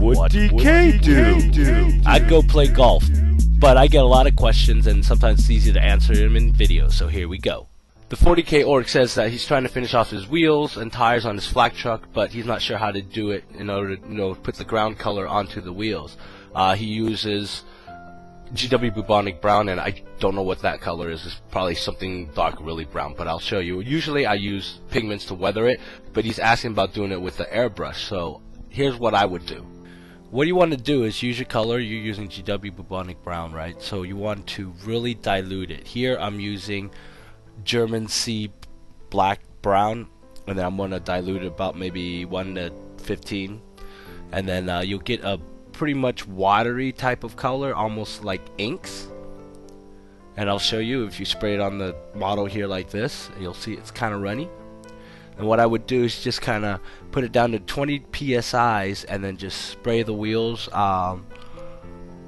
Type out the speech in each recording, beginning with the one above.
would DK do? I'd go play golf, but I get a lot of questions and sometimes it's easy to answer them in videos, so here we go. The 40K Orc says that he's trying to finish off his wheels and tires on his flak truck, but he's not sure how to do it in order to put the ground color onto the wheels. He uses GW Bubonic Brown, and I don't know what that color is. It's probably something dark, really brown, but I'll show you. Usually I use pigments to weather it, but he's asking about doing it with the airbrush, so here's what I would do. What you want to do is use your color. You're using GW Bubonic Brown, right? So you want to really dilute it. Here I'm using German C Black Brown, and then I'm going to dilute it about maybe 1 to 15, and then you'll get a pretty much watery type of color, almost like inks. And I'll show you if you spray it on the model here like this, you'll see it's kind of runny. And what I would do is just kind of put it down to 20 psi's and then just spray the wheels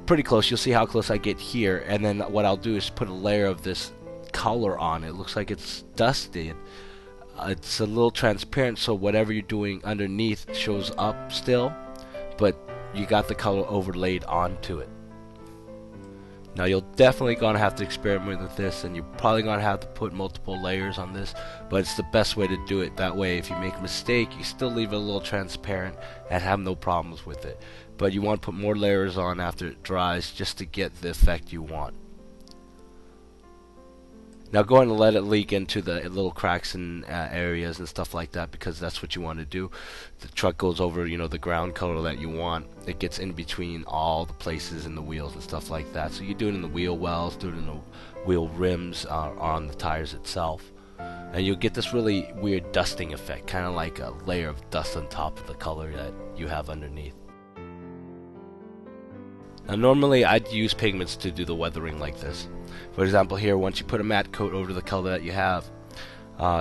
pretty close. You'll see how close I get here, and then what I'll do is put a layer of this color on. It looks like it's dusty. It's a little transparent, so whatever you're doing underneath shows up still, but you got the color overlaid onto it. Now you're definitely going to have to experiment with this, and you're probably going to have to put multiple layers on this, but it's the best way to do it. That way if you make a mistake, you still leave it a little transparent and have no problems with it. But you want to put more layers on after it dries just to get the effect you want. Now go ahead and let it leak into the little cracks and areas and stuff like that, because that's what you want to do. The truck goes over, the ground color that you want. It gets in between all the places in the wheels and stuff like that. So you do it in the wheel wells, do it in the wheel rims, or on the tires itself. And you'll get this really weird dusting effect, kind of like a layer of dust on top of the color that you have underneath. Now normally I'd use pigments to do the weathering like this. For example, here, once you put a matte coat over the color that you have,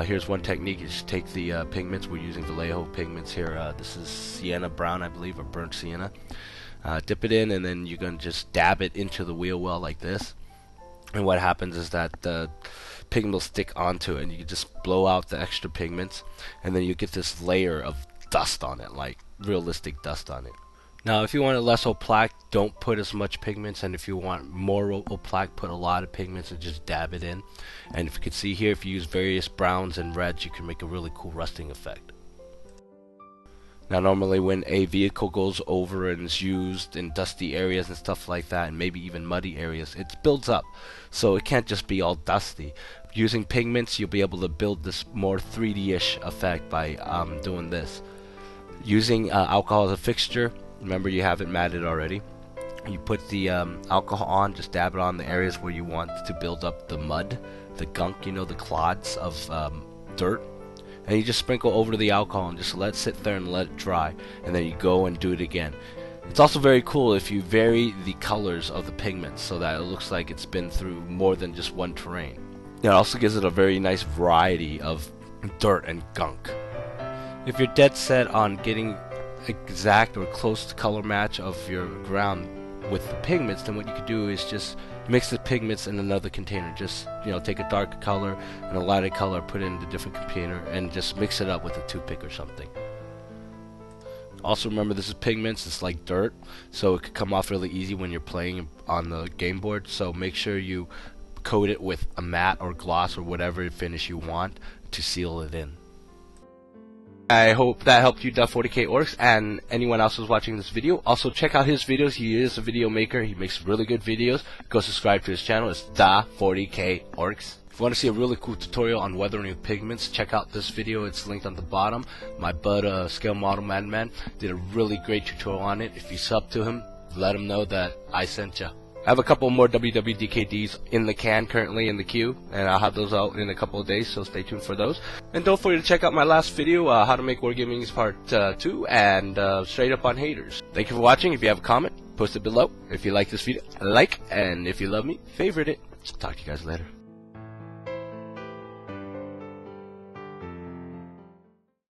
here's one technique. You just take the pigments. We're using Vallejo pigments here. This is sienna brown, I believe, or burnt sienna. Dip it in, and then you're going to just dab it into the wheel well like this. And what happens is that the pigment will stick onto it, and you just blow out the extra pigments, and then you get this layer of dust on it, like realistic dust on it. Now if you want it less opaque, don't put as much pigments, and if you want more opaque, put a lot of pigments and just dab it in. And if you can see here, if you use various browns and reds, you can make a really cool rusting effect. Now normally when a vehicle goes over and is used in dusty areas and stuff like that, and maybe even muddy areas, it builds up, so it can't just be all dusty. Using pigments, you'll be able to build this more 3D-ish effect by doing this. Using alcohol as a fixture, remember you have it matted already. You put the alcohol on, just dab it on the areas where you want to build up the mud, the gunk, the clods of dirt. And you just sprinkle over the alcohol and just let it sit there and let it dry. And then you go and do it again. It's also very cool if you vary the colors of the pigments so that it looks like it's been through more than just one terrain. It also gives it a very nice variety of dirt and gunk. If you're dead set on getting exact or close to color match of your ground with the pigments, then what you could do is just mix the pigments in another container. Just take a dark color and a lighter color, put it in a different container, and just mix it up with a toothpick or something. Also remember, this is pigments, it's like dirt, so it could come off really easy when you're playing on the game board. So make sure you coat it with a matte or gloss or whatever finish you want to seal it in. I hope that helped you, the 40K Orcs, and anyone else who's watching this video. Also, check out his videos. He is a video maker. He makes really good videos. Go subscribe to his channel. It's the 40K Orcs. If you want to see a really cool tutorial on weathering with pigments, check out this video. It's linked on the bottom. My bud, ScaleModelMadman, did a really great tutorial on it. If you sub to him, let him know that I sent ya. I have a couple more WWDKDs in the can currently in the queue, and I'll have those out in a couple of days, so stay tuned for those. And don't forget to check out my last video, how to make Wargaming's Part 2, and Straight Up on Haters. Thank you for watching. If you have a comment, post it below. If you like this video, like, and if you love me, favorite it. Talk to you guys later.